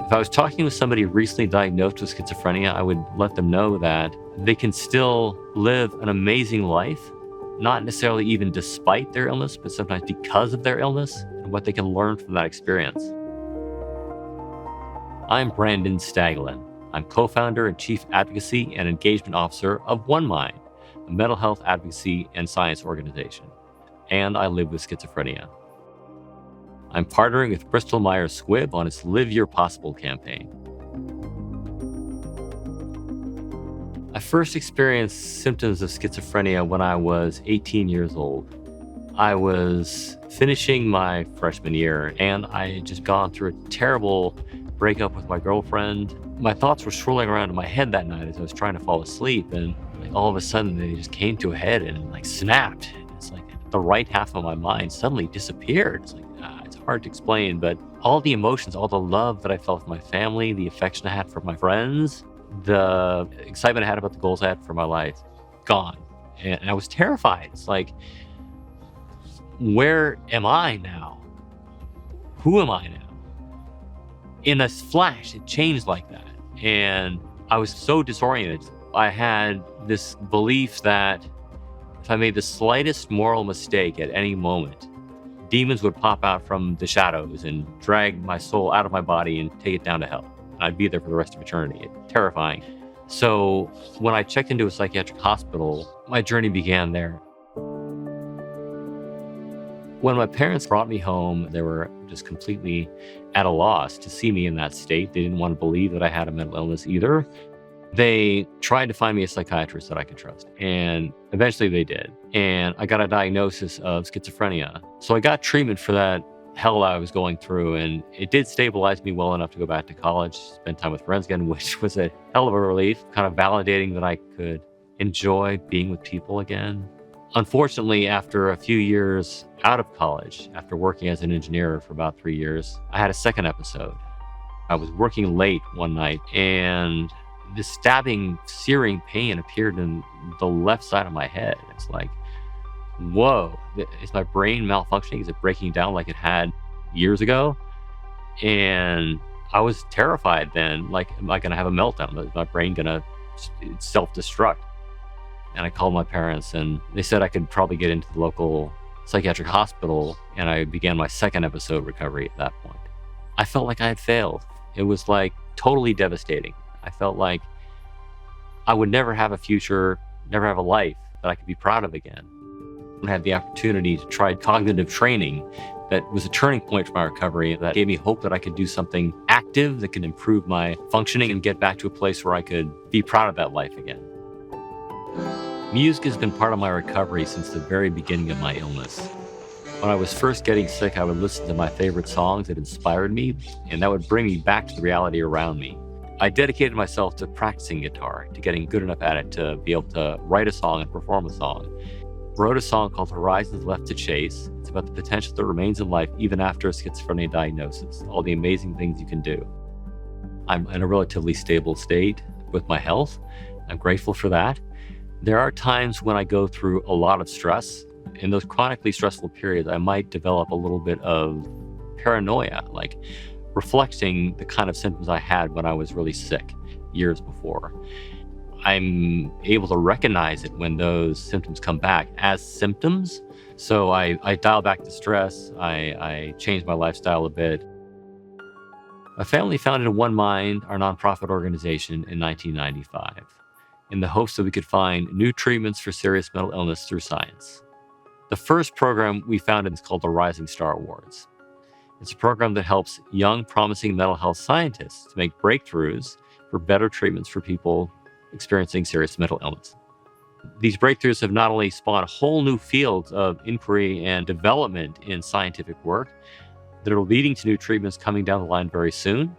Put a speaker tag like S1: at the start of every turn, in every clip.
S1: If I was talking with somebody recently diagnosed with schizophrenia, I would let them know that they can still live an amazing life, not necessarily even despite their illness, but sometimes because of their illness and what they can learn from that experience. I'm Brandon Staglin. I'm co-founder and chief advocacy and engagement officer of OneMind, a mental health advocacy and science organization. And I live with schizophrenia. I'm partnering with Bristol Myers Squibb on its Live Your Possible campaign. I first experienced symptoms of schizophrenia when I was 18 years old. I was finishing my freshman year, and I had just gone through a terrible breakup with my girlfriend. My thoughts were swirling around in my head that night as I was trying to fall asleep, and all of a sudden they just came to a head and snapped. It's like the right half of my mind suddenly disappeared. It's hard to explain, but all the emotions, all the love that I felt for my family, the affection I had for my friends, the excitement I had about the goals I had for my life, gone. And I was terrified. It's like, where am I now? Who am I now? In a flash, it changed like that. And I was so disoriented. I had this belief that if I made the slightest moral mistake at any moment, demons would pop out from the shadows and drag my soul out of my body and take it down to hell. I'd be there for the rest of eternity. It's terrifying. So when I checked into a psychiatric hospital, my journey began there. When my parents brought me home, they were just completely at a loss to see me in that state. They didn't want to believe that I had a mental illness either. They tried to find me a psychiatrist that I could trust, and eventually they did. And I got a diagnosis of schizophrenia. So I got treatment for that hell I was going through, and it did stabilize me well enough to go back to college, spend time with friends again, which was a hell of a relief, kind of validating that I could enjoy being with people again. Unfortunately, after a few years out of college, after working as an engineer for about 3 years, I had a second episode. I was working late one night, and this stabbing, searing pain appeared in the left side of my head. It's like, whoa, is my brain malfunctioning? Is it breaking down like it had years ago? And I was terrified then, like, am I gonna have a meltdown? Is my brain gonna self-destruct? And I called my parents, and they said I could probably get into the local psychiatric hospital, and I began my second episode recovery at that point. I felt like I had failed. It was like totally devastating. I felt like I would never have a future, never have a life that I could be proud of again. I had the opportunity to try cognitive training that was a turning point for my recovery that gave me hope that I could do something active that could improve my functioning and get back to a place where I could be proud of that life again. Music has been part of my recovery since the very beginning of my illness. When I was first getting sick, I would listen to my favorite songs that inspired me, and that would bring me back to the reality around me. I dedicated myself to practicing guitar, to getting good enough at it to be able to write a song and perform a song. I wrote a song called Horizons Left to Chase. It's about the potential that remains in life even after a schizophrenia diagnosis, all the amazing things you can do. I'm in a relatively stable state with my health. I'm grateful for that. There are times when I go through a lot of stress. In those chronically stressful periods, I might develop a little bit of paranoia, like reflecting the kind of symptoms I had when I was really sick years before. I'm able to recognize it when those symptoms come back as symptoms. So I dial back the stress. I change my lifestyle a bit. My family founded OneMind, our nonprofit organization, in 1995, in the hopes that we could find new treatments for serious mental illness through science. The first program we founded is called the Rising Star Awards. It's a program that helps young, promising mental health scientists to make breakthroughs for better treatments for people experiencing serious mental illness. These breakthroughs have not only spawned whole new fields of inquiry and development in scientific work that are leading to new treatments coming down the line very soon,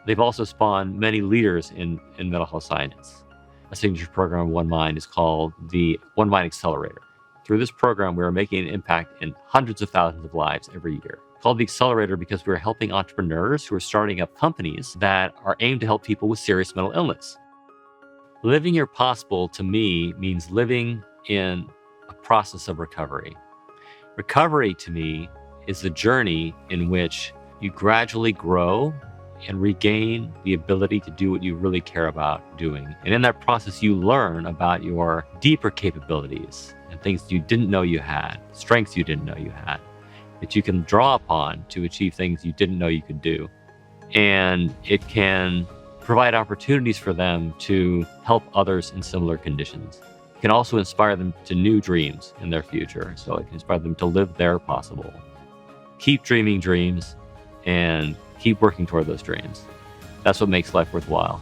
S1: they've also spawned many leaders in mental health science. A signature program of OneMind is called the OneMind Accelerator. Through this program, we are making an impact in hundreds of thousands of lives every year. Called the Accelerator because we're helping entrepreneurs who are starting up companies that are aimed to help people with serious mental illness. Living your possible, to me, means living in a process of recovery. Recovery, to me, is the journey in which you gradually grow and regain the ability to do what you really care about doing. And in that process, you learn about your deeper capabilities and things you didn't know you had, strengths you didn't know you had, that you can draw upon to achieve things you didn't know you could do. And it can provide opportunities for them to help others in similar conditions. It can also inspire them to new dreams in their future. So it can inspire them to live their possible. Keep dreaming dreams and keep working toward those dreams. That's what makes life worthwhile.